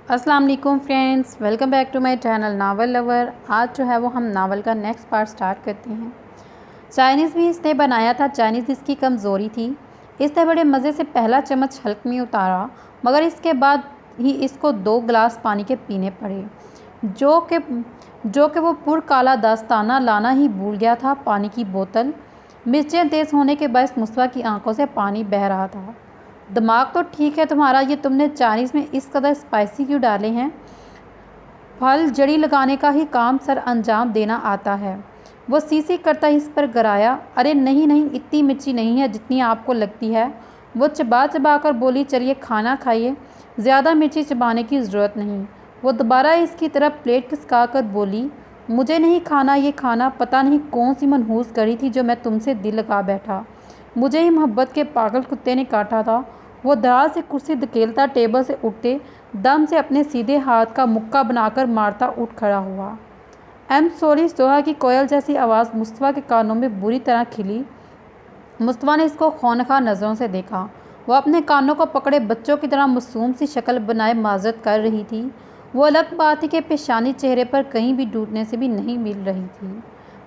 अस्सलाम वालेकुम friends, welcome back to my channel novel lover. आज जो है वो हम नावल का नेक्स्ट पार्ट स्टार्ट करते हैं। चाइनीज़ भी इसने बनाया था। चाइनीज़ इसकी कमज़ोरी थी। इसने बड़े मज़े से पहला चम्मच हल्क में उतारा, मगर इसके बाद ही इसको 2 गिलास पानी के पीने पड़े, जो कि वो काला दास्ताना लाना ही भूल गया था। पानी की बोतल, मिर्चें तेज़ होने के बायस मुस्तफ़ा की आंखों से पानी बह रहा था। दिमाग तो ठीक है तुम्हारा, ये तुमने चाइनीज़ में इस कदर स्पाइसी क्यों डाले हैं? फल जड़ी लगाने का ही काम सर अंजाम देना आता है। वो सीसी करता इस पर गराया। अरे नहीं नहीं, इतनी मिर्ची नहीं है जितनी आपको लगती है। वो चबा चबा कर बोली, चलिए खाना खाइए, ज़्यादा मिर्ची चबाने की ज़रूरत नहीं। वो दोबारा इसकी तरफ प्लेट खिसका कर बोली, मुझे नहीं खाना ये खाना। पता नहीं कौन सी मनहूस करी थी जो मैं तुमसे दिल लगा बैठा। मुझे ही मोहब्बत के पागल कुत्ते ने काटा था। वो दराज से कुर्सी धकेलता टेबल से उठते दम से अपने सीधे हाथ का मुक्का बनाकर मारता उठ खड़ा हुआ। एम सॉरी सोहा की कोयल जैसी आवाज़ मुस्तफ़ा के कानों में बुरी तरह खिली। मुस्तफ़ा ने इसको खौनखा नज़रों से देखा। वह अपने कानों को पकड़े बच्चों की तरह मासूम सी शक्ल बनाए माजरत कर रही थी। वो अलग बात थी कि पेशानी चेहरे पर कहीं भी टूटने से भी नहीं मिल रही थी।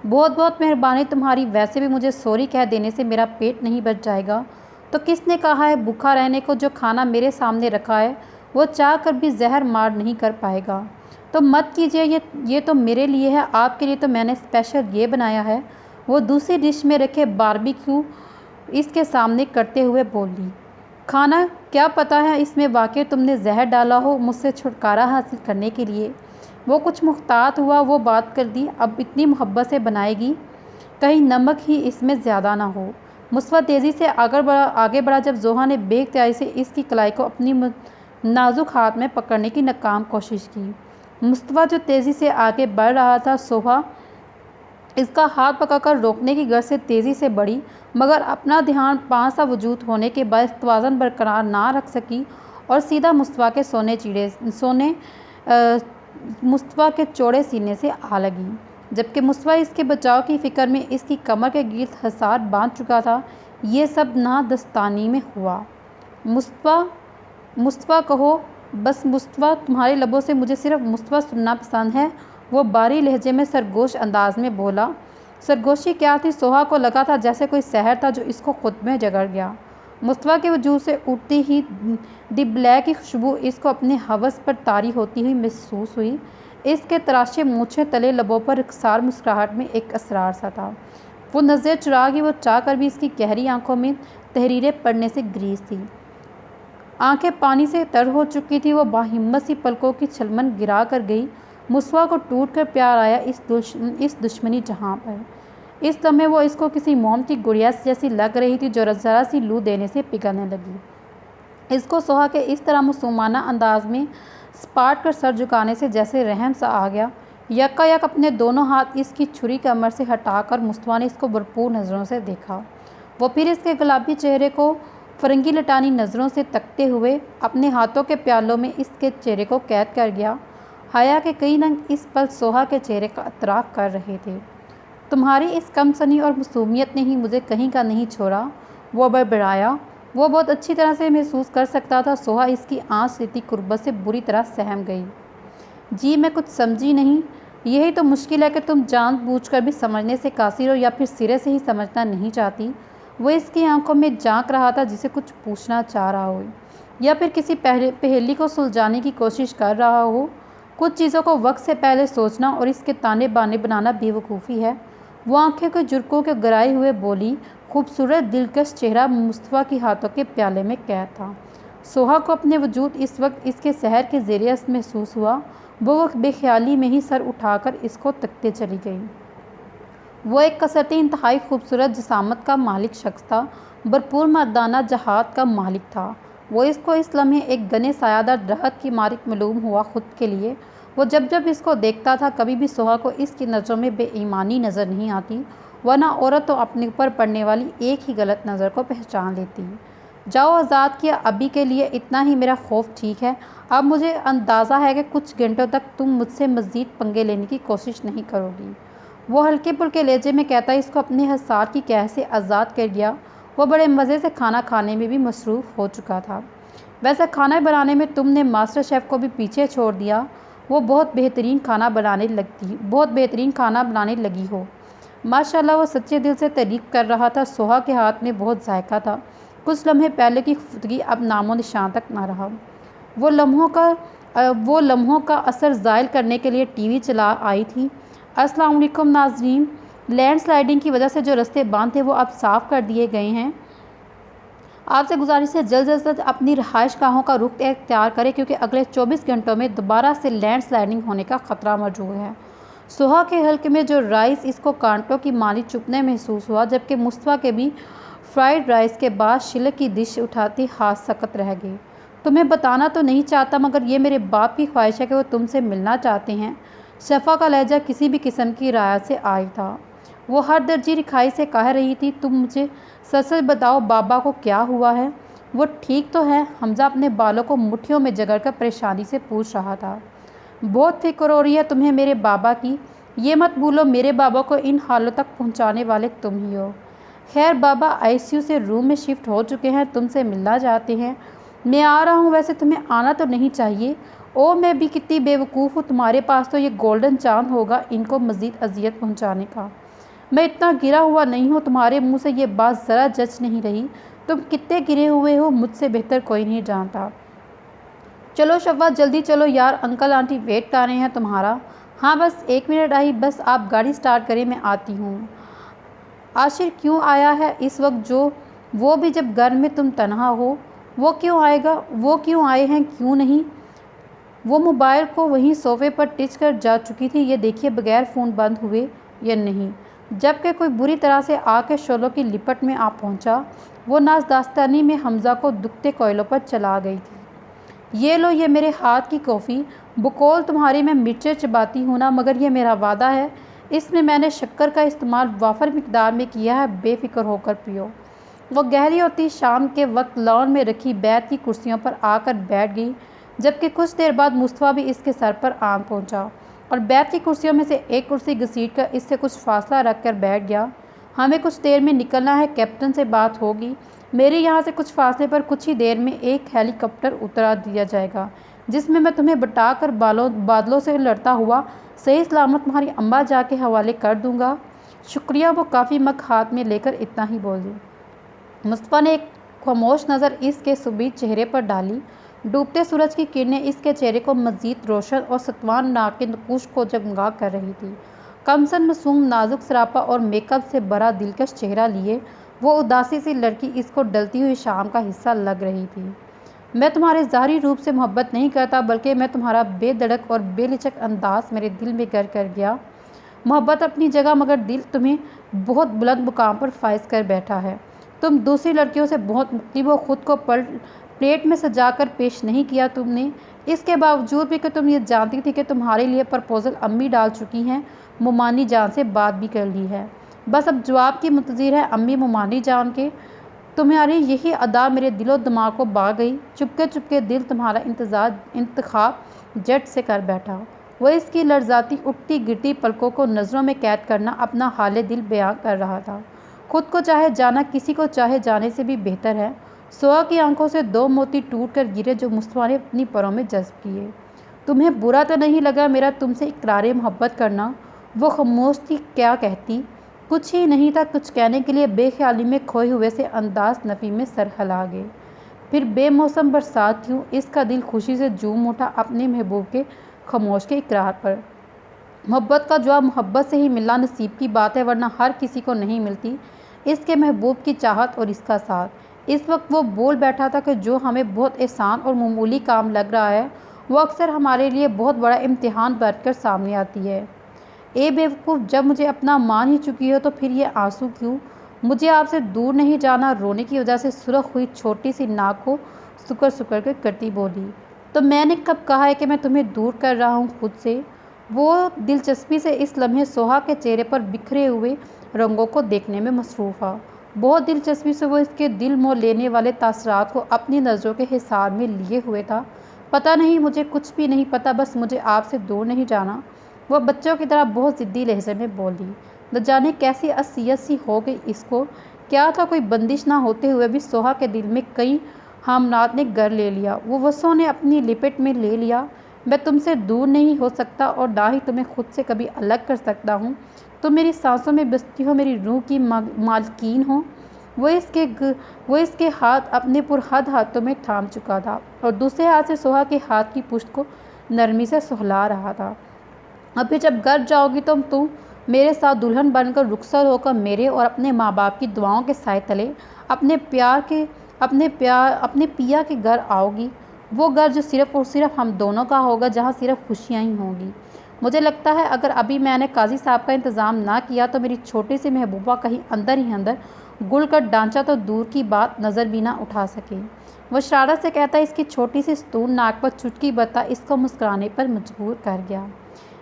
बहुत बहुत मेहरबानी तुम्हारी, वैसे भी मुझे सॉरी कह देने से मेरा पेट नहीं भर जाएगा। तो किसने कहा है भूखा रहने को? जो खाना मेरे सामने रखा है वो चाह कर भी जहर मार नहीं कर पाएगा। तो मत कीजिए, ये तो मेरे लिए है, आपके लिए तो मैंने स्पेशल ये बनाया है। वो दूसरी डिश में रखे बारबेक्यू इसके सामने करते हुए बोली, खाना क्या पता है इसमें वाकई तुमने जहर डाला हो मुझसे छुटकारा हासिल करने के लिए। वो कुछ मुख्तात हुआ, वो बात कर दी, अब इतनी मोहब्बत से बनाएगी कहीं नमक ही इसमें ज़्यादा ना हो। मुस्तफ़ा तेज़ी से आगे बढ़ा जब जोहा ने बेख्तियारी से इसकी कलाई को अपनी नाजुक हाथ में पकड़ने की नाकाम कोशिश की। मुस्तफ़ा जो तेज़ी से आगे बढ़ रहा था, सोहा इसका हाथ पकड़कर रोकने की गर्ज से तेज़ी से बढ़ी, मगर अपना ध्यान पास सा वजूद होने के बाद तवाज़ुन बरकरार ना रख सकी और सीधा मुस्तफ़ा के मुस्तफ़ा के चौड़े सीने से आ लगी। जबकि मुस्तफ़ा इसके बचाव की फ़िक्र में इसकी कमर के गिर्द हसार बांध चुका था। ये सब नादस्तानी में हुआ। मुस्तफ़ा मुस्तफ़ा कहो बस मुस्तफ़ा, तुम्हारे लबों से मुझे सिर्फ मुस्तफ़ा सुनना पसंद है। वो बारी लहजे में सरगोश अंदाज में बोला। सरगोशी क्या थी? सोहा को लगा था जैसे कोई सहर था जो इसको खुद में जगड़ गया। मुस्तफ़ा के वजूद से उठती ही दी ब्लैक की खुशबू इसको अपने हवस पर तारी होती हुई महसूस हुई। इसके तराशे मूछे तले लबों पर रखसार मुस्कुराहट में एक असरार सा था। वो नज़र चुरा गई। वो चाह कर भी इसकी गहरी आंखों में तहरीरें पड़ने से ग्रीस थी। आंखें पानी से तर हो चुकी थी। वो बाहिम्मत सी पलकों की छलमन गिरा कर गई। मुस्तफ़ा को टूट कर प्यार आया इस दुश्मनी जहां पर। इस लम्हे वो इसको किसी मोम की गुड़िया जैसी लग रही थी जो ज़रा सी लू देने से पिघलने लगी। इसको सोहा के इस तरह मासूमाना अंदाज में सपाट कर सर झुकाने से जैसे रहम सा आ गया। यकायक अपने दोनों हाथ इसकी छुरी कमर से हटाकर मुस्तफ़ा ने इसको भरपूर नज़रों से देखा। वो फिर इसके गुलाबी चेहरे को फरंगी लटानी नज़रों से तकते हुए अपने हाथों के प्यालों में इसके चेहरे को कैद कर गया। हया के कई रंग इस पल सोहा के चेहरे का अतराफ़ कर रहे थे। तुम्हारी इस कमसनी और मासूमियत ने ही मुझे कहीं का नहीं छोड़ा, वो बड़बड़ाया। वो बहुत अच्छी तरह से महसूस कर सकता था सोहा इसकी आँच लेती कुर्बत से बुरी तरह सहम गई। जी मैं कुछ समझी नहीं। यही तो मुश्किल है कि तुम जानबूझकर भी समझने से कासिर हो या फिर सिरे से ही समझना नहीं चाहती। वो इसकी आंखों में झांक रहा था जिसे कुछ पूछना चाह रहा हो या फिर किसी पहेली को सुलझाने की कोशिश कर रहा हो। कुछ चीज़ों को वक्त से पहले सोचना और इसके ताने बाने बनाना बेवकूफ़ी है। वो आंखें को झुर्कों के गिराए हुए बोली। खूबसूरत दिलकश चेहरा मुस्तफ़ा के हाथों के प्याले में कैद था। सोहा को अपने वजूद इस वक्त इसके सहर के ज़ेरे असर महसूस हुआ। वो बेख्याली में ही सर उठाकर इसको तकते चली गई। वो एक कसरती इंतहाई खूबसूरत जिसामत का मालिक शख्स था, भरपूर मर्दाना जहाद का मालिक था। वो इसको इस लम्हे एक घने सायादार दरख्त की मालिक मालूम हुआ खुद के लिए। वो जब जब इसको देखता था कभी भी सोहा को इसकी नज़रों में बेईमानी नज़र नहीं आती, वरना औरत तो अपने ऊपर पड़ने वाली एक ही गलत नज़र को पहचान लेती। जाओ आज़ाद किया, अभी के लिए इतना ही मेरा खौफ ठीक है। अब मुझे अंदाज़ा है कि कुछ घंटों तक तुम मुझसे मज़ीद पंगे लेने की कोशिश नहीं करोगी। वो हल्के पुल्के लहजे में कहता इसको अपने हसार की कैद से आज़ाद कर दिया। वो बड़े मज़े से खाना खाने में भी मसरूफ़ हो चुका था। वैसे खाना बनाने में तुमने मास्टर शेफ़ को भी पीछे छोड़ दिया। वो बहुत बेहतरीन खाना बनाने लगी हो। माशाल्लाह, वो सच्चे दिल से तारीफ़ कर रहा था। सोहा के हाथ में बहुत जायका था। कुछ लम्हे पहले की खुफदगी अब नामो निशान तक ना रहा। वो लम्हों का असर ज़ायल करने के लिए टीवी चला आई थी। अस्सलाम वालेकुम नाज़रीन, लैंडस्लाइडिंग की वजह से जो रास्ते बंद थे वो अब साफ़ कर दिए गए हैं। आपसे गुजारिश है जल्द अज जल्द अपनी रहाइश गाहों का रुख इख्तियार करें, क्योंकि अगले 24 घंटों में दोबारा से लैंडस्लाइडिंग होने का ख़तरा मौजूद है। सोहा के हल्के में जो राइस इसको कांटों की माली चुभने महसूस हुआ, जबकि मुस्तफ़ा के भी फ्राइड राइस के बाद शिलक की डिश उठाती हाथ सकत रह गई। तुम्हें बताना तो नहीं चाहता, मगर ये मेरे बाप की ख्वाहिश है कि वो तुमसे मिलना चाहते हैं। शफ़ा का लहजा किसी भी किस्म की रायत से आई था। वो हर दर्जी रिखाई से कह रही थी, तुम मुझे सच सच बताओ, बाबा को क्या हुआ है? वो ठीक तो है? हमज़ा अपने बालों को मुट्ठियों में जकड़कर परेशानी से पूछ रहा था। बहुत फिक्र हो रही है तुम्हें मेरे बाबा की। ये मत भूलो, मेरे बाबा को इन हालों तक पहुंचाने वाले तुम ही हो। खैर, बाबा आईसीयू से रूम में शिफ्ट हो चुके हैं, तुमसे मिलना चाहते हैं। मैं आ रहा हूँ। वैसे तुम्हें आना तो नहीं चाहिए। ओ, मैं भी कितनी बेवकूफ़ हूँ। तुम्हारे पास तो ये गोल्डन चांद होगा इनको मज़ीद अजियत पहुँचाने का। मैं इतना गिरा हुआ नहीं हूँ। तुम्हारे मुंह से ये बात ज़रा जच नहीं रही। तुम कितने गिरे हुए हो मुझसे बेहतर कोई नहीं जानता। चलो शफ़ा, जल्दी चलो यार, अंकल आंटी वेट कर रहे हैं तुम्हारा। हाँ, बस 1 मिनट आई, बस आप गाड़ी स्टार्ट करें, मैं आती हूँ। आशिर क्यों आया है इस वक्त? वो भी जब घर में तुम तन्हा हो। वो क्यों आएगा? वो क्यों आए हैं? क्यों नहीं? वो मोबाइल को वहीं सोफ़े पर टिच कर जा चुकी थी। ये देखिए बगैर फ़ोन बंद हुए या नहीं, जबकि कोई बुरी तरह से आके शोलों की लिपट में आ पहुंचा। वो नाज़दास्तानी में हमज़ा को दुखते कोयलों पर चला गई थी। ये लो, ये मेरे हाथ की कॉफ़ी। बकौल तुम्हारी मैं मिर्चें चबाती हूँ ना, मगर ये मेरा वादा है, इसमें मैंने शक्कर का इस्तेमाल वाफर मिकदार में किया है। बेफिक्र होकर पियो। वो गहरी होती शाम के वक्त लॉन में रखी बैत की कुर्सियों पर आकर बैठ गई, जबकि कुछ देर बाद मुस्तफ़ा भी इसके सर पर आन पहुंचा और बैत की कुर्सियों में से एक कुर्सी घसीटकर इससे कुछ फासला रख कर बैठ गया। हमें कुछ देर में निकलना है, कैप्टन से बात होगी। मेरे यहाँ से कुछ फासले पर कुछ ही देर में एक हेलीकॉप्टर उतरा दिया जाएगा, जिसमें मैं तुम्हें बटाकर बादलों से लड़ता हुआ सही सलामत तुम्हारी अम्बा जा के हवाले कर दूँगा। शुक्रिया। वो काफ़ी मग हाथ में लेकर इतना ही बोली। मुस्तफ़ा ने एक खामोश नज़र इसके सुबीज चेहरे पर डाली। डूबते सूरज की किरणें इसके चेहरे को मज़ीद रोशन और सतवान नाक के नकूश को जगमगा कर रही थी। कमसन मासूम, नाजुक सरापा और मेकअप से भरा दिलकश चेहरा लिए वो उदासी सी लड़की इसको डलती हुई शाम का हिस्सा लग रही थी। मैं तुम्हारे ज़ाहिरी रूप से मोहब्बत नहीं करता, बल्कि मैं तुम्हारा बेधड़क और बेलिचक अंदाज मेरे दिल में घर कर गया। मोहब्बत अपनी जगह, मगर दिल तुम्हें बहुत बुलंद मुकाम पर फाइज कर बैठा है। तुम दूसरी लड़कियों से बहुत मुख्तलिफ हो। खुद को प्लेट में सजाकर पेश नहीं किया तुमने, इसके बावजूद भी कि तुम ये जानती थी कि तुम्हारे लिए प्रपोज़ल अम्मी डाल चुकी हैं। मुमानी जान से बात भी कर ली है, बस अब जवाब की मुंतज़िर है अम्मी मुमानी जान के। तुम्हारी यही अदा मेरे दिलो दिमाग को बा गई। चुपके चुपके दिल तुम्हारा इंतखाब जट से कर बैठा। वह इसकी लड़जाती उठती गिरती पलकों को नज़रों में कैद करना अपना हाले दिल बयां कर रहा था। खुद को चाहे जाना किसी को चाहे जाने से भी बेहतर है। सोहा की आंखों से 2 मोती टूट कर गिरे, जो मुस्तफ़ा ने अपनी परों में जज्ब किए। तुम्हें बुरा तो नहीं लगा मेरा तुमसे इकरार मोहब्बत करना? वो खामोश थी, क्या कहती? कुछ ही नहीं था कुछ कहने के लिए। बेख्याली में खोए हुए से अंदाज नफ़ी में सर हिला गए। फिर बेमौसम बरसात क्यों, इसका दिल खुशी से झूम उठा अपने महबूब के खामोश के इकरार पर। मोहब्बत का जवाब मोहब्बत से ही मिलना नसीब की बात है, वरना हर किसी को नहीं मिलती। इसके महबूब की चाहत और इसका साथ। इस वक्त वो बोल बैठा था कि जो हमें बहुत आसान और मामूली काम लग रहा है, वो अक्सर हमारे लिए बहुत बड़ा इम्तिहान बनकर सामने आती है। ए बेवकूफ़, जब मुझे अपना मान ही चुकी हो तो फिर ये आंसू क्यों? मुझे आपसे दूर नहीं जाना। रोने की वजह से सुरख हुई छोटी सी नाक को सुकर सुकर कर करती बोली। तो मैंने कब कहा है कि मैं तुम्हें दूर कर रहा हूँ खुद से? वो दिलचस्पी से इस लम्हे सोहा के चेहरे पर बिखरे हुए रंगों को देखने में मसरूफ़ था। बहुत दिलचस्पी से वो इसके दिल मोह लेने वाले तासरात को अपनी नज़रों के हिसाब में लिए हुए था। पता नहीं, मुझे कुछ भी नहीं पता, बस मुझे आपसे दूर नहीं जाना। वह बच्चों की तरह बहुत ज़िद्दी लहजे में बोली। न जाने कैसी असियत सी हो गई इसको। क्या था, कोई बंदिश ना होते हुए भी सोहा के दिल में कई हामनाथ ने घर ले लिया। वो वसों ने अपनी लिपट में ले लिया। मैं तुमसे दूर नहीं हो सकता और ना ही तुम्हें खुद से कभी अलग कर सकता हूँ। तुम मेरी सांसों में बसती हो, मेरी रूह की मालकीन हो। वो इसके हाथ अपने पुरहद हाथों में थाम चुका था और दूसरे हाथ से सोहा के हाथ की पुष्ट को नरमी से सहला रहा था। अभी जब घर जाओगी तो तुम मेरे साथ दुल्हन बनकर रुखसत होकर मेरे और अपने माँ बाप की दुआओं के साए तले अपने पिया के घर आओगी। वो घर जो सिर्फ़ और सिर्फ हम दोनों का होगा, जहाँ सिर्फ खुशियाँ ही होंगी। मुझे लगता है अगर अभी मैंने काजी साहब का इंतज़ाम ना किया तो मेरी छोटी सी महबूबा कहीं अंदर ही अंदर गुल कर डांचा तो दूर की बात नज़र भी ना उठा सके। वह शरारत से कहता इसकी छोटी सी स्तून नाक पर चुटकी बता इसको मुस्कुराने पर मजबूर कर गया।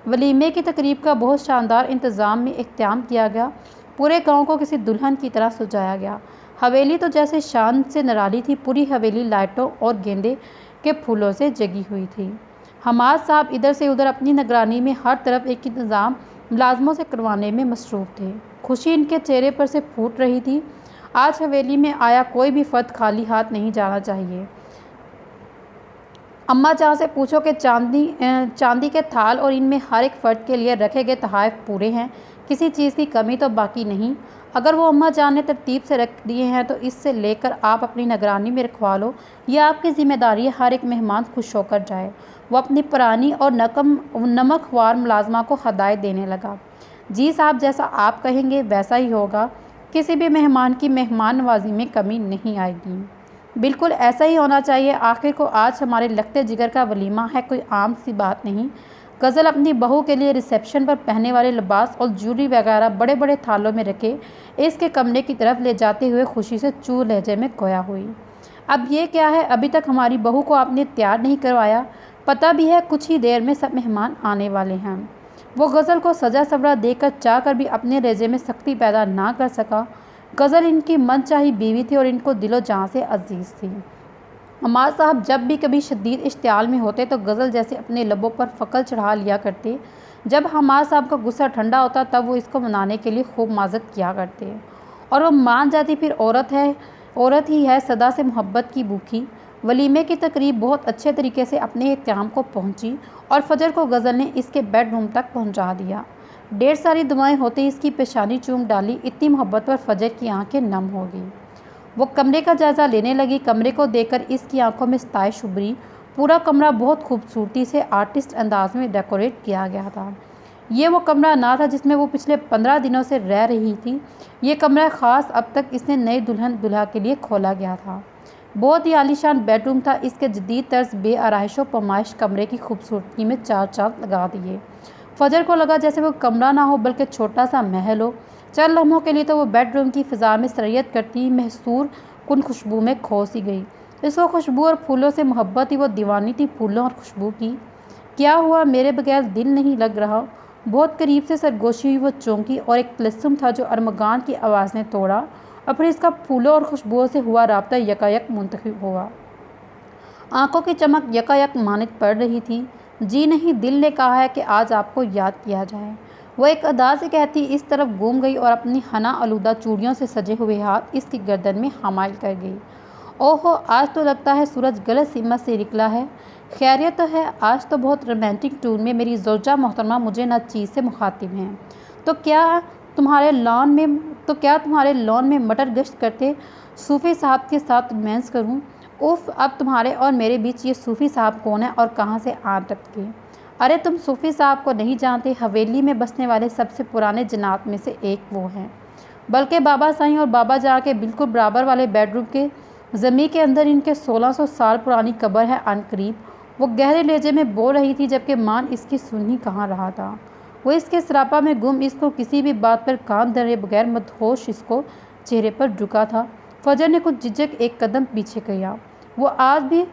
वलीमे की तकरीब का बहुत शानदार इंतज़ाम में इख्तियाम किया गया। पूरे गांव को किसी दुल्हन की तरह सजाया गया। हवेली तो जैसे शान से निराली थी। पूरी हवेली लाइटों और गेंदे के फूलों से जगी हुई थी। हमाद साहब इधर से उधर अपनी निगरानी में हर तरफ एक इंतज़ाम मुलाजमों से करवाने में मसरूफ़ थे। खुशी इनके चेहरे पर से फूट रही थी। आज हवेली में आया कोई भी फ़र्द खाली हाथ नहीं जाना चाहिए। अम्मा जहाँ से पूछो कि चांदी के थाल और इनमें हर एक फ़र्द के लिए रखे गए तोहफ़े पूरे हैं, किसी चीज़ की कमी तो बाकी नहीं। अगर वो अम्मा जान ने तरतीब से रख दिए हैं तो इससे लेकर आप अपनी निगरानी में रखवा लो। ये आपकी ज़िम्मेदारी है। हर एक मेहमान खुश होकर जाए। वो अपनी पुरानी और नमकवार मुलाजमा को हदायत देने लगा। जी साहब, जैसा आप कहेंगे वैसा ही होगा। किसी भी मेहमान की मेहमान नवाजी में कमी नहीं आएगी। बिल्कुल ऐसा ही होना चाहिए। आखिर को आज हमारे लखते जिगर का वलीमा है, कोई आम सी बात नहीं। गज़ल अपनी बहू के लिए रिसेप्शन पर पहनने वाले लिबास और ज्वेलरी वगैरह बड़े बड़े थालों में रखे इसके कमरे की तरफ ले जाते हुए खुशी से चू लहजे में गोया हुई। अब ये क्या है? अभी तक हमारी बहू को आपने तैयार नहीं करवाया। पता भी है कुछ ही देर में सब मेहमान आने वाले हैं। वो गज़ल को सजा सवरा देकर चाह कर भी अपने लहजे में सख्ती पैदा ना कर सका। गज़ल इनकी मनचाही बीवी थी और इनको दिलो जान से अजीज़ थी। हमाद साहब जब भी कभी शदीद इश्तियाल में होते तो गज़ल जैसे अपने लबों पर फ़क्ल चढ़ा लिया करते। जब हमाद साहब का गुस्सा ठंडा होता तब वो इसको मनाने के लिए खूब माजत किया करते और वो मान जाती। फिर औरत ही है सदा से मोहब्बत की भूखी। वलीमे की तकरीब बहुत अच्छे तरीके से अपने इख्तिताम को पहुंची और फजर को गज़ल ने इसके बेडरूम तक पहुंचा दिया। ढेर सारी दुआएं होते इसकी पेशानी चूम डाली। इतनी मोहब्बत पर फजर की आंखें नम हो गई। वो कमरे का जायज़ा लेने लगी। कमरे को देखकर इसकी आंखों में सताइश उभरी। पूरा कमरा बहुत खूबसूरती से आर्टिस्ट अंदाज में डेकोरेट किया गया था। ये वो कमरा ना था जिसमें वो पिछले 15 दिनों से रह रही थी। ये कमरा ख़ास अब तक इसने नए दुल्हन दुल्हा के लिए खोला गया था। बहुत ही आलीशान बेडरूम था। इसके जदीद तर्ज बेआराइश व पमाइश कमरे की खूबसूरती में चार चांद लगा दिए। फजर को लगा जैसे वो कमरा ना हो बल्कि छोटा सा महल हो। चंद लम्हों के लिए तो वो बेडरूम की फ़िज़ा में सरयत करती महसूर कुन खुशबू में खो सी गई। इसको खुशबू और फूलों से मोहब्बत थी। वो दीवानी थी फूलों और खुशबू की। क्या हुआ? मेरे बगैर दिल नहीं लग रहा। बहुत करीब से सरगोशी हुई। वो चौंकी और एक तलस्सुम था जो अरमगान की आवाज़ ने तोड़ा और फिर इसका फूलों और खुशबुओं से हुआ राब्ता यकायक मुंतखब हुआ। आंखों की चमक यकायक मानित पड़ रही थी। जी नहीं, दिल ने कहा है कि आज आपको याद किया जाए। वो एक अदा से कहती इस तरफ घूम गई और अपनी हना आलूदा चूड़ियों से सजे हुए हाथ इसकी गर्दन में हमायल कर गई। ओहो, आज तो लगता है सूरज गलत सीमा से निकला है। खैरियत तो है? आज तो बहुत रोमांटिक टून में मेरी ज़ौजा मोहतरमा मुझे न चीज़ से मुखातिब हैं। तो क्या तुम्हारे लॉन में मटर गश्त करते सूफ़ी साहब के साथ रोमांस करूं? उफ़, अब तुम्हारे और मेरे बीच ये सूफ़ी साहब कौन है और कहाँ से आ टपके? अरे तुम सूफ़ी साहब को नहीं जानते। हवेली में बसने वाले सबसे पुराने जनाब में से एक वो हैं। बल्कि बाबा साईं और बाबा जहाँ के बिल्कुल बराबर वाले बेडरूम के ज़मीन के अंदर इनके 1600 साल पुरानी कब्र है अनकरीब। वो गहरे लहजे में बोल रही थी जबकि मान इसकी सुन ही कहाँ रहा था। वो इसके सरापा में गुम इसको किसी भी बात पर कान धरे बगैर मदहोश इसको चेहरे पर झुका था। फजर ने कुछ झिझक एक कदम पीछे किया। वो आज भी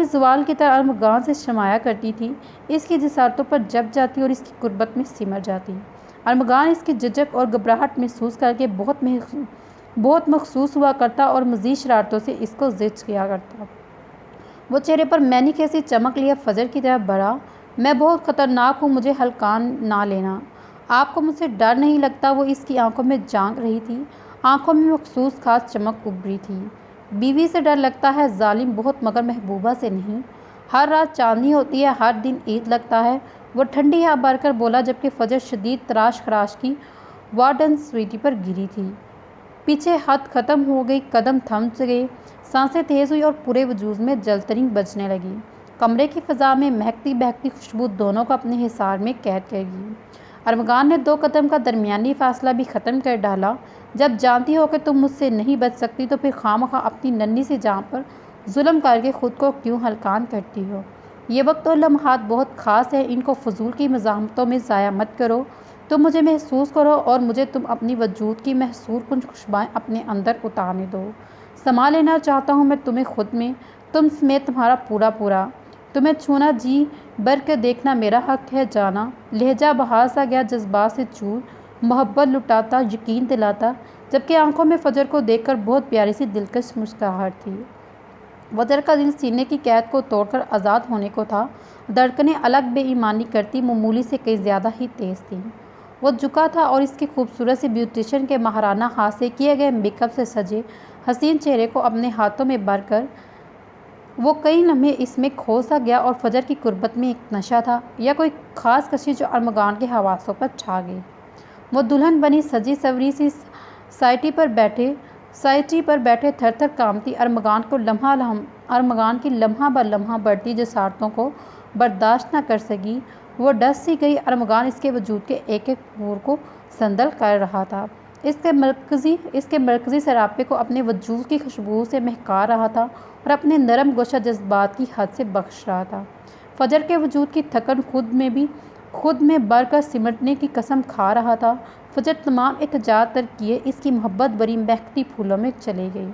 ज़वाल की तरह अरमगान से शमाया करती थी। इसकी जिसारतों पर जब जाती और इसकी कुर्बत में सिमर जाती। अरमगान इसकी झिझक और घबराहट महसूस करके बहुत मखसूस हुआ करता और मज़ीद शरारतों से इसको ज़िद किया करता। वो चेहरे पर मैंने कैसी चमक लिया फजर की तरह भरा। मैं बहुत ख़तरनाक हूँ, मुझे हल्कान ना लेना। आपको मुझसे डर नहीं लगता? वो इसकी आंखों में झांक रही थी। आंखों में मखसूस खास चमक उभरी थी। बीवी से डर लगता है जालिम बहुत, मगर महबूबा से नहीं। हर रात चांदनी होती है, हर दिन ईद लगता है। वो ठंडी हवा भरकर बोला, जबकि फजर शदीद तराश खराश की वार्डन स्वीटी पर गिरी थी। पीछे हद खत्म हो गई, कदम थम गए, सांसें तेज हुई और पूरे वजूद में जलतरी बजने लगी। कमरे की फ़ज़ा में महकती बहकती खुशबू दोनों को अपने हिसार में कैद करेगी। अरमगान ने 2 कदम का दरमियानी फ़ासला भी ख़त्म कर डाला। जब जानती हो कि तुम मुझसे नहीं बच सकती तो फिर खामखा अपनी नन्ही सी जान पर जुल्म करके ख़ुद को क्यों हलकान करती हो। ये वक्त और लम्हात बहुत ख़ास है, इनको फजूल की मज़ाहमतों में ज़ाया मत करो। तुम मुझे महसूस करो और मुझे तुम अपनी वजूद की महसूर कुछ खुशबाएँ अपने अंदर उतारने दो। समा लेना चाहता हूँ मैं तुम्हें खुद में, तुम समेत तुम्हारा पूरा पूरा। तुम्हें छूना जी भर के देखना मेरा हक है जाना। लहजा बहार सा गया, जज्बात से चूर, मोहब्बत लुटाता, यकीन दिलाता, जबकि आंखों में फजर को देखकर बहुत प्यारी सी दिलकश मुस्कुराहट थी। फजर का दिल सीने की कैद को तोड़कर आज़ाद होने को था। धड़कनें अलग बेईमानी करती मामूली से कई ज़्यादा ही तेज़ थीं। वो झुका था और इसके खूबसूरत से ब्यूटिशियन के महाराना हाथ से किए गए मेकअप से सजे हसीन चेहरे को अपने हाथों में भरकर वो कई लम्हे इसमें खो सा गया। और फजर की कुर्बत में एक नशा था या कोई ख़ास कशी जो अरमगान के हवासों पर छा गई। वो दुल्हन बनी सजी सवरी सी साइटी पर बैठे थर थर कामती अरमगान की लम्हा ब लम्हा बढ़ती जसारतों को बर्दाश्त न कर सकी। वो डस सी गई। अरमगान इसके वजूद के एक एक नूर को संदल कर रहा था। इसके मरकज़ी सरापे को अपने वजूद की खुशबू से महका रहा था और अपने नरम गोशा जज्बात की हद से बख्श रहा था। फजर के वजूद की थकन खुद में भरकर सिमटने की कसम खा रहा था। फजर तमाम एहतजाज तर किए इसकी मोहब्बत भरी महकती फूलों में चली गई।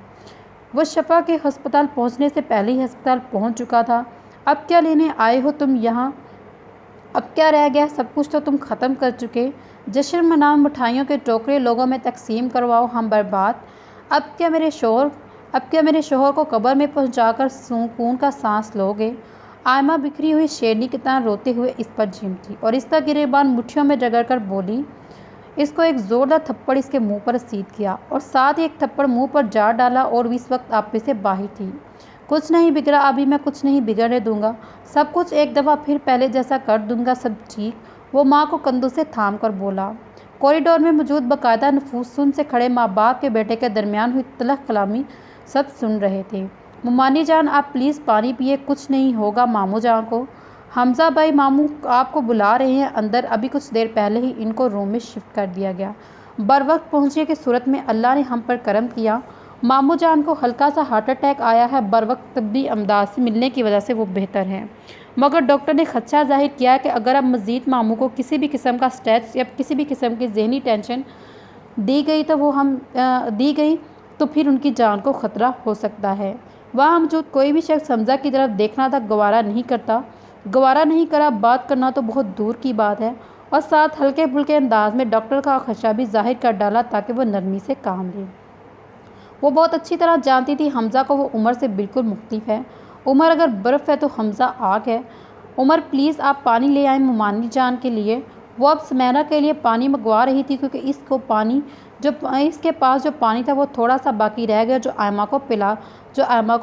वो शफा के हस्पताल पहुंचने से पहले ही हस्पताल पहुंच चुका था। अब क्या लेने आए हो तुम यहाँ? अब क्या रह गया? सब कुछ तो तुम ख़त्म कर चुके। जश्न मनाओ, मिठाइयों के टोकरे लोगों में तकसीम करवाओ, हम बर्बाद। अब क्या मेरे शोहर को कब्र में पहुंचाकर सुकून का सांस लोगे? आयमा बिखरी हुई शेरनी की तरह रोते हुए इस पर झिमटी और इसका गिरेबान मुट्ठियों में रगड़कर बोली। इसको एक ज़ोरदार थप्पड़ इसके मुंह पर रसीद किया और साथ ही एक थप्पड़ मुंह पर जार डाला और इस वक्त आपे से बाहर थी। कुछ नहीं बिगड़ा, अभी मैं कुछ नहीं बिगड़ने दूंगा। सब कुछ एक दफ़ा फिर पहले जैसा कर दूंगा, सब ठीक। वो माँ को कंधों से थाम कर बोला। कॉरिडोर में मौजूद बाकायदा नफूस सुन से खड़े माँ बाप के बेटे के दरमियान हुई तलख कलामी सब सुन रहे थे। मुमानी जान, आप प्लीज़ पानी पिए, कुछ नहीं होगा मामू जान को। हमज़ा भाई, मामू आपको बुला रहे हैं अंदर। अभी कुछ देर पहले ही इनको रूम में शिफ्ट कर दिया गया। बर वक्त पहुँचने की सूरत में अल्लाह ने हम पर करम किया। मामू जान को हल्का सा हार्ट अटैक आया है। बर वक्त तबी अमदाद से मिलने की वजह से वो बेहतर हैं, मगर डॉक्टर ने खदशा जाहिर किया कि अगर अब मज़ीद मामू को किसी भी किस्म का स्ट्रेस या किसी भी किस्म की जहनी टेंशन दी गई तो फिर उनकी जान को ख़तरा हो सकता है। वहाँ मौजूद कोई भी शख्स हमज़ा की तरफ देखना तक गवारा नहीं करा। बात करना तो बहुत दूर की बात है। और साथ हल्के फुल्के अंदाज में डॉक्टर का खदशा भी जाहिर कर डाला ताकि वो नरमी से काम ले। वो बहुत अच्छी तरह जानती थी हमज़ा को वो उमर से बिल्कुल मुख्तलिफ है। उमर अगर बर्फ़ है तो हमज़ा आग है। उमर प्लीज़ आप पानी ले आए मुमानी जान के लिए। वो अब सुमैरा के लिए पानी मंगवा रही थी क्योंकि इसके पास जो पानी था वो थोड़ा सा बाकी रह गया जो आयमा को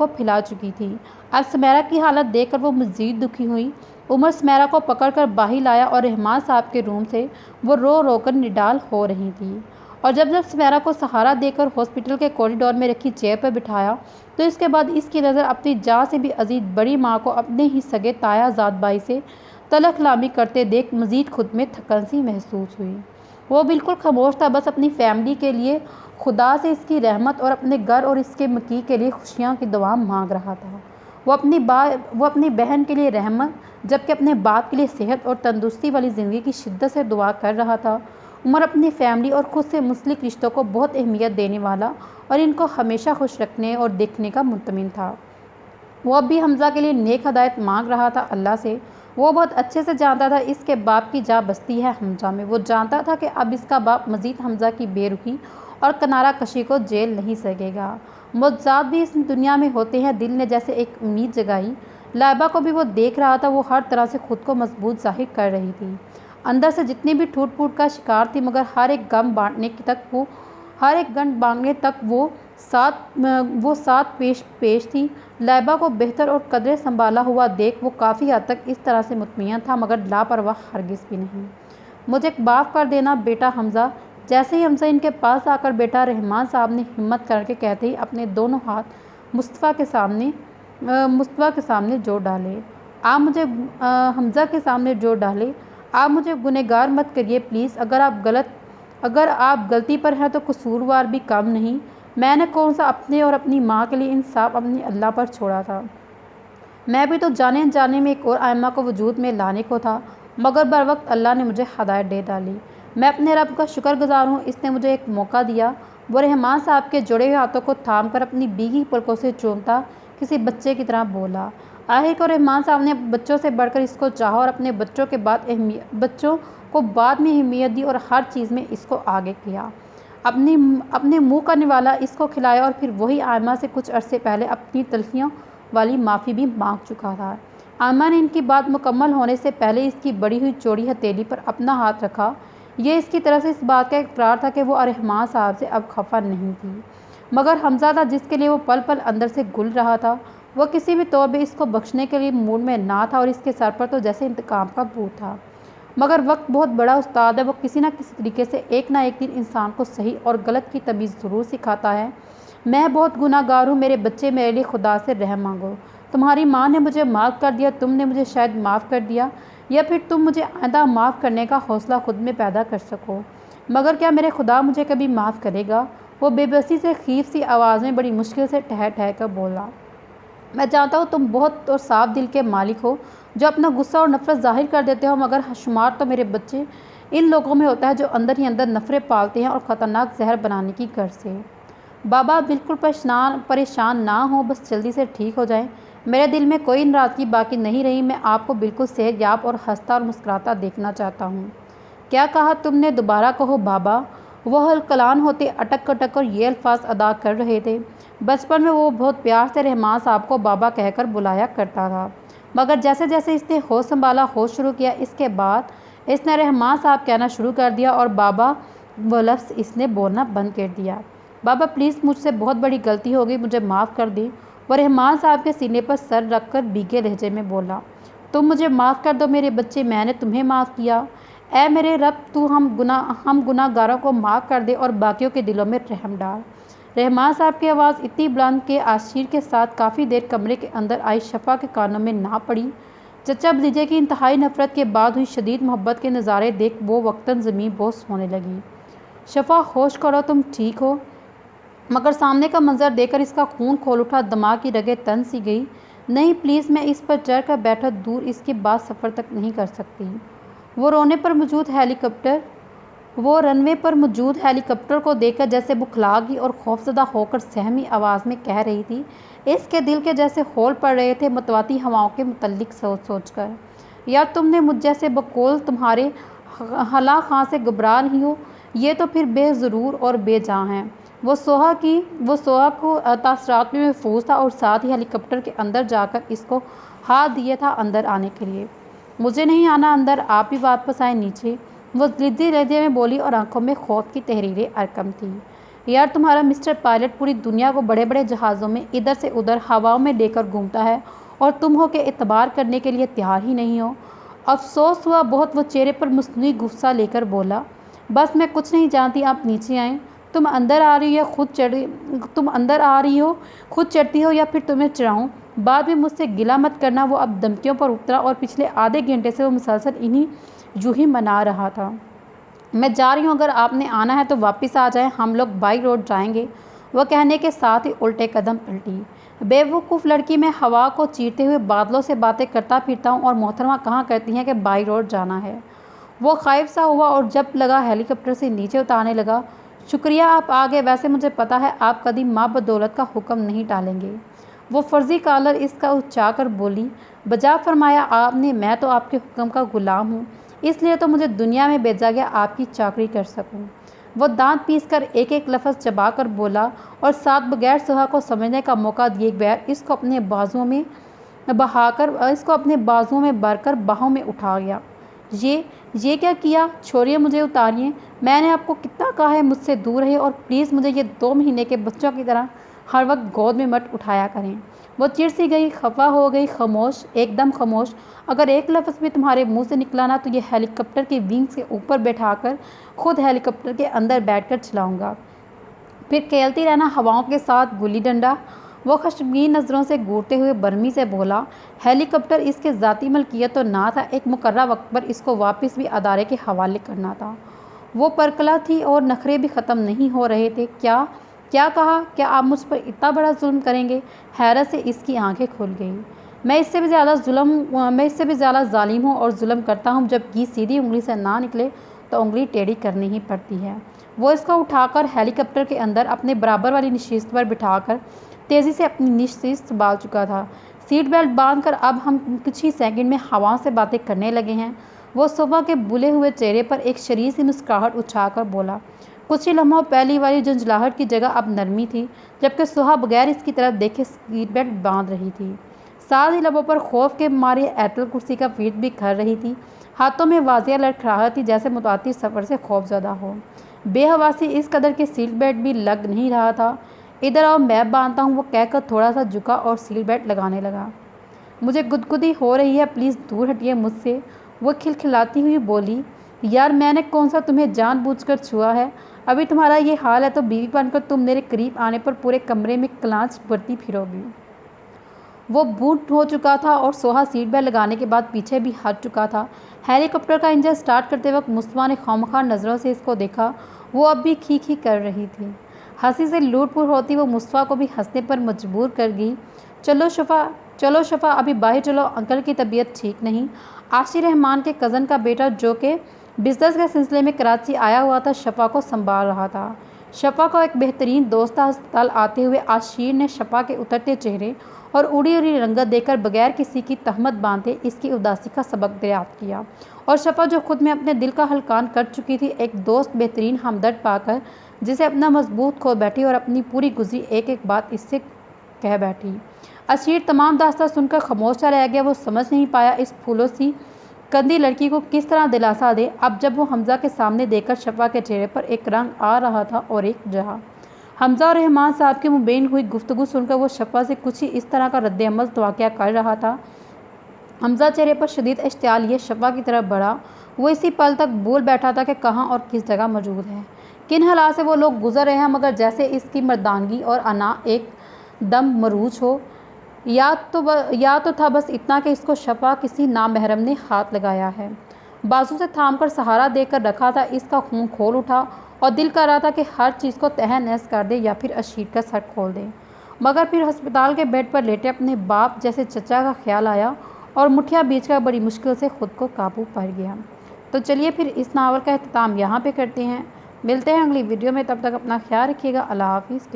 पिला चुकी थी। अब सुमैरा की हालत देखकर वो मज़ीद दुखी हुई। उमर सुमैरा को पकड़कर बाहर लाया और रहमान साहब के रूम से वो रो रो कर निडाल हो रही थी। और जब सुमैरा को सहारा देकर हॉस्पिटल के कॉरिडोर में रखी चेयर पर बिठाया तो इसके बाद इसकी नज़र अपनी जान से भी अजीज बड़ी माँ को अपने ही सगे ताया ज़ाद भाई से तलख लामी करते देख मज़ीद खुद में थकन सी महसूस हुई। वो बिल्कुल खामोश था, बस अपनी फैमिली के लिए खुदा से इसकी रहमत और अपने घर और इसके मकी के लिए खुशियाँ की दुआ मांग रहा था। वो अपनी बहन के लिए रहमत, जबकि अपने बाप के लिए सेहत और तंदुरुस्ती वाली ज़िंदगी की शिद्दत से दुआ कर रहा था। उमर अपनी फैमिली और ख़ुद से मुंसलिक रिश्तों को बहुत अहमियत देने वाला और इनको हमेशा खुश रखने और देखने का मुतमिन था। वो अब भी हमज़ा के लिए नेक हदायत मांग रहा था अल्लाह से। वो बहुत अच्छे से जानता था इसके बाप की जा बस्ती है हमज़ा में। वो जानता था कि अब इसका बाप मज़ीद हमज़ा की बेरुखी और किनारा कशी को झेल नहीं सकेगा। मुआवज़ात भी इस दुनिया में होते हैं। दिल ने जैसे एक उम्मीद जगाई। लाइबा को भी वो देख रहा था। वो हर तरह से ख़ुद को मजबूत जाहिर कर रही थी। अंदर से जितनी भी टूट फूट का शिकार थी, मगर हर एक गम बांटने तक वो साथ पेश थी। लाइबा को बेहतर और कदरे संभाला हुआ देख वो काफ़ी हद तक इस तरह से मुतमईन था, मगर लापरवाह हरगिज़ भी नहीं। मुझे माफ़ कर देना बेटा हमज़ा। जैसे ही हमज़ा इनके पास आकर बेटा, रहमान साहब ने हिम्मत करके कहते ही अपने दोनों हाथ मुस्तफ़ा के सामने जोड़ डाले। आप मुझे हमज़ा के सामने जोड़ डाले। आप मुझे गुनहगार मत करिए प्लीज़। अगर आप गलती पर हैं तो कसूरवार भी कम नहीं। मैंने कौन सा अपने और अपनी माँ के लिए इंसाफ अपनी अल्लाह पर छोड़ा था। मैं भी तो जाने अनजाने में एक और आयमा को वजूद में लाने को था, मगर बर वक्त अल्लाह ने मुझे हदायत दे डाली। मैं अपने रब का शुक्रगुजार हूँ, इसने मुझे एक मौका दिया। वो रहमान साहब के जुड़े हुए हाथों को थाम कर अपनी भीगी पलकों से चूमता किसी बच्चे की तरह बोला। आखिर को रहमान साहब ने बच्चों से बढ़कर इसको चाहा और अपने बच्चों को बाद में अहमियत दी और हर चीज़ में इसको आगे किया। अपने मुँह का निवाला इसको खिलाया और फिर वही आयमा से कुछ अरसे पहले अपनी तलखियों वाली माफ़ी भी मांग चुका था। आयमा ने इनकी बात मुकम्मल होने से पहले इसकी बड़ी हुई चौड़ी हथेली पर अपना हाथ रखा। यह इसकी तरफ से इस बात का इकरार था कि वो रहमान साहब से अब खफा नहीं थी, मगर हमज़ा था जिसके लिए वो पल पल अंदर से गुल रहा था। वह किसी भी तौर पर इसको बख्शने के लिए मूड में ना था और इसके सर पर तो जैसे इंतकाम का भूत था। मगर वक्त बहुत बड़ा उस्ताद है, वो किसी न किसी तरीके से एक ना एक दिन इंसान को सही और गलत की तमीज़ ज़रूर सिखाता है। मैं बहुत गुनाहगार हूँ मेरे बच्चे, मेरे लिए खुदा से रहम मांगो। तुम्हारी माँ ने मुझे माफ़ कर दिया, तुमने मुझे शायद माफ़ कर दिया, या फिर तुम मुझे आइंदा माफ़ करने का हौसला खुद में पैदा कर सको, मगर क्या मेरे खुदा मुझे कभी माफ़ करेगा? वो बेबसी से खीफ सी आवाज़ में बड़ी मुश्किल से ठहर ठहर कर बोला। मैं जानता हूँ तुम बहुत और साफ दिल के मालिक हो जो अपना गुस्सा और नफ़रत ज़ाहिर कर देते हो, मगर शुमार तो मेरे बच्चे इन लोगों में होता है जो अंदर ही अंदर नफ़रत पालते हैं और ख़तरनाक जहर बनाने की गर्ज से। बाबा बिल्कुल परेशान ना हो, बस जल्दी से ठीक हो जाएं। मेरे दिल में कोई नाराज़गी बाकी नहीं रही। मैं आपको बिल्कुल सेहतयाब और हंसता और मुस्कुराता देखना चाहता हूँ। क्या कहा तुमने? दोबारा कहो बाबा। वह हलकलान होते अटक अटक कर ये अल्फाज अदा कर रहे थे। बचपन में वो बहुत प्यार से रहमान साहब को बाबा कहकर बुलाया करता था, मगर जैसे जैसे इसने होश संभाला, होश शुरू किया, इसके बाद इसने रहमान साहब कहना शुरू कर दिया और बाबा वो लफ्ज़ इसने बोलना बंद कर दिया। बाबा प्लीज़, मुझसे बहुत बड़ी गलती हो गई, मुझे माफ़ कर दी। वह रहमान साहब के सीने पर सर रखकर भीगे लहजे में बोला, तुम मुझे माफ़ कर दो मेरे बच्चे, मैंने तुम्हें माफ़ किया। ऐ मेरे रब, तू हम गुनाहगारों को माफ़ कर दे और बाकियों के दिलों में रहम डाल। रहमान साहब की आवाज़ इतनी बुलंद के आशीर के साथ काफ़ी देर कमरे के अंदर आई शफ़ा के कानों में ना पड़ी। चचा भतीजे की इंतहाई नफ़रत के बाद हुई शदीद मोहब्बत के नज़ारे देख वो वक्तन ज़मीन बोस होने लगी। शफ़ा होश करो, तुम ठीक हो? मगर सामने का मंजर देखकर इसका खून खोल उठा, दिमाग की रगें तन सी गई। नहीं प्लीज़, मैं इस पर चढ़ कर बैठा दूर इसके बाद सफ़र तक नहीं कर सकती। वो रनवे पर मौजूद हेलीकॉप्टर को देखकर जैसे बुखला गई और खौफजदा होकर सहमी आवाज़ में कह रही थी। इसके दिल के जैसे होल पड़ रहे थे मतवाती हवाओं के मुतल्लिक सोच कर। यार तुमने मुझ जैसे बकौल तुम्हारे हला खां से घबरा नहीं हो, ये तो फिर बेज़रूर और बेजां हैं। वो सोहा को तासरात में महफूज था और साथ ही हेलीकॉप्टर के अंदर जाकर इसको हाथ दिए था अंदर आने के लिए। मुझे नहीं आना अंदर, आप ही वापस आए नीचे, वो ज़िद्दी लहजे में बोली और आंखों में खौफ की तहरीरें अरकम थी। यार तुम्हारा मिस्टर पायलट पूरी दुनिया को बड़े बड़े जहाज़ों में इधर से उधर हवाओं में लेकर घूमता है और तुम हो के एतबार करने के लिए तैयार ही नहीं हो। अफसोस हुआ बहुत। वो चेहरे पर मुस्नुई गुस्सा लेकर बोला, बस मैं कुछ नहीं जानती, आप नीचे आएँ। तुम अंदर आ रही हो खुद चढ़ती हो या फिर तुम्हें चढ़ाऊँ? बाद में मुझसे गिला मत करना। वो अब धमकियों पर उतरा और पिछले आधे घंटे से वो मुसलसल इन्हीं यूँ ही मना रहा था। मैं जा रही हूँ, अगर आपने आना है तो वापस आ जाएं, हम लोग बाई रोड जाएंगे। वह कहने के साथ ही उल्टे कदम पलटी। बेवकूफ़ लड़की, मैं हवा को चीरते हुए बादलों से बातें करता फिरता हूँ और मोहतरमा कहाँ कहती हैं कि बाई रोड जाना है। वो खाइफ सा हुआ और जब लगा हेलीकॉप्टर से नीचे उतारने लगा। शुक्रिया आप आ गए, वैसे मुझे पता है आप कभी माँ बदौलत का हुक्म नहीं टालेंगे। वो फर्जी कॉलर इसका उच्चा कर बोली, बजा फरमाया आपने, मैं तो आपके हुक्म का गुलाम हूँ, इसलिए तो मुझे दुनिया में भेजा गया आपकी चाकरी कर सकूं। वो दांत पीसकर एक एक लफ्ज़ चबा कर बोला और साथ बगैर सुहा को समझने का मौका दिए बगैर इसको अपने बाजुओं में भरकर बाहों में उठा गया। ये क्या किया? छोड़िए, मुझे उतारिए। मैंने आपको कितना कहा है मुझसे दूर रहे और प्लीज़ मुझे ये 2 महीने के बच्चों की तरह हर वक्त गोद में मत उठाया करें। वो चिढ़ सी गई, खफा हो गई, खामोश, एकदम खामोश। अगर एक लफ्ज़ भी तुम्हारे मुंह से निकला ना तो ये हेलीकॉप्टर के विंग्स के ऊपर बैठाकर खुद हेलीकॉप्टर के अंदर बैठकर चलाऊँगा। फिर खेलती रहना हवाओं के साथ गुल्ली डंडा। वो खशमीन नज़रों से घूरते हुए बर्मी से बोला, हेलीकॉप्टर इसके ज़ाती मलकियत तो ना था, एक मुकर्रा वक्त पर इसको वापस भी अदारे के हवाले करना था। वो परकला थी और नखरे भी ख़त्म नहीं हो रहे थे। क्या क्या कहा? क्या आप मुझ पर इतना बड़ा जुल्म करेंगे? हैरत से इसकी आंखें खुल गई। मैं इससे भी ज़्यादा जालिम हूँ और जुल्म करता हूँ। जब घी सीधी उंगली से ना निकले तो उंगली टेढ़ी करनी ही पड़ती है। वो इसको उठाकर हेलीकॉप्टर के अंदर अपने बराबर वाली नशिस्त पर बिठाकर तेज़ी से अपनी नशिस्त संभाल चुका था। सीट बेल्ट बांधकर अब हम कुछ ही सेकंड में हवाओं से बातें करने लगे हैं। वो सुबह के बुले हुए चेहरे पर एक शरीर सी मुस्कुराहट उछाकर बोला। कुछ ही लम्हों पहली वाली झंझलाहट की जगह अब नरमी थी, जबकि सुहा बगैर इसकी तरफ देखे सीट बेल्ट बांध रही थी। साथ ही लबों पर खौफ के मारे एयरटेल कुर्सी का फीट भी कर रही थी। हाथों में वाजिया लड़खड़ाहट थी, जैसे मुतातिर सफ़र से खौफज़दा हो। बेहवासी इस कदर कि सीट बेल्ट भी लग नहीं रहा था। इधर आओ, मैं बांधता हूँ, वो कहकर थोड़ा सा झुका और सीट बेल्ट लगाने लगा। मुझे गुदगुदी हो रही है, प्लीज़ दूर हटिए मुझसे, वो खिलखिलाती हुई बोली। यार, मैंने कौन सा तुम्हें जानबूझकर छुआ है? अभी तुम्हारा ये हाल है तो बीवी बनकर तुम मेरे करीब आने पर पूरे कमरे में क्लांच बढ़ती फिरोगी। वो बूट हो चुका था और सोहा सीट बेल्ट लगाने के बाद पीछे भी हट चुका था। हेलीकॉप्टर का इंजन स्टार्ट करते वक्त मुस्तफ़ा ने खामखा नज़रों से इसको देखा। वो अब भी खी खी कर रही थी। हंसी से लूटपुट होती वो मुस्तफ़ा को भी हंसने पर मजबूर कर गई। चलो शफ़ा, अभी बाहर चलो, अंकल की तबीयत ठीक नहीं। आशिर रहमान के कज़न का बेटा, जो कि बिज़नेस के सिलसिले में कराची आया हुआ था, शफ़ा को संभाल रहा था। शफ़ा को एक बेहतरीन दोस्त था। अस्पताल आते हुए आशिर ने शफ़ा के उतरते चेहरे और उड़ी उड़ी रंगत देकर बगैर किसी की तहमत बांधे इसकी उदासी का सबक दरियाफ्त किया। और शफ़ा, जो खुद में अपने दिल का हल्कान कर चुकी थी, एक दोस्त बेहतरीन हमदर्द पाकर जिसे अपना मजबूत खो बैठी और अपनी पूरी गुजरी एक एक बात इससे कह बैठी। आशिर तमाम दास्तां सुनकर खामोश सा रह गया। वो समझ नहीं पाया इस फूलों सी कंदी लड़की को किस तरह दिलासा दे, अब जब वो हमज़ा के सामने देखकर शफ़ा के चेहरे पर एक रंग आ रहा था और एक जहा। हमज़ा और रहमान साहब के मुबैन हुई गुफ्तगू सुनकर वो शफ़ा से कुछ ही इस तरह का रद्द-ए-अमल तवक्या कर रहा था। हमज़ा चेहरे पर शदीद इश्तियाल लिए शफ़ा की तरफ बढ़ा। वो इसी पल तक भूल बैठा था कि कहाँ और किस जगह मौजूद है, किन हालात से वो लोग गुजर रहे हैं, मगर जैसे इसकी मर्दानगी और अना एक दम मरूज हो। या तो था बस इतना कि इसको शफ़ा किसी नामहरम ने हाथ लगाया है, बाजू से थामकर सहारा देकर रखा था। इसका खून खोल उठा और दिल कर रहा था कि हर चीज़ को तहस नहस कर दे या फिर आशिर का सर खोल दे। मगर फिर अस्पताल के बेड पर लेटे अपने बाप जैसे चचा का ख्याल आया और मुठिया बीच का बड़ी मुश्किल से ख़ुद को काबू पा गया। तो चलिए फिर इस नावल का अख्ताम यहाँ पे करते हैं। मिलते हैं अगली वीडियो में, तब तक अपना ख्याल रखिएगा। अल्लाह हाफ़िज़।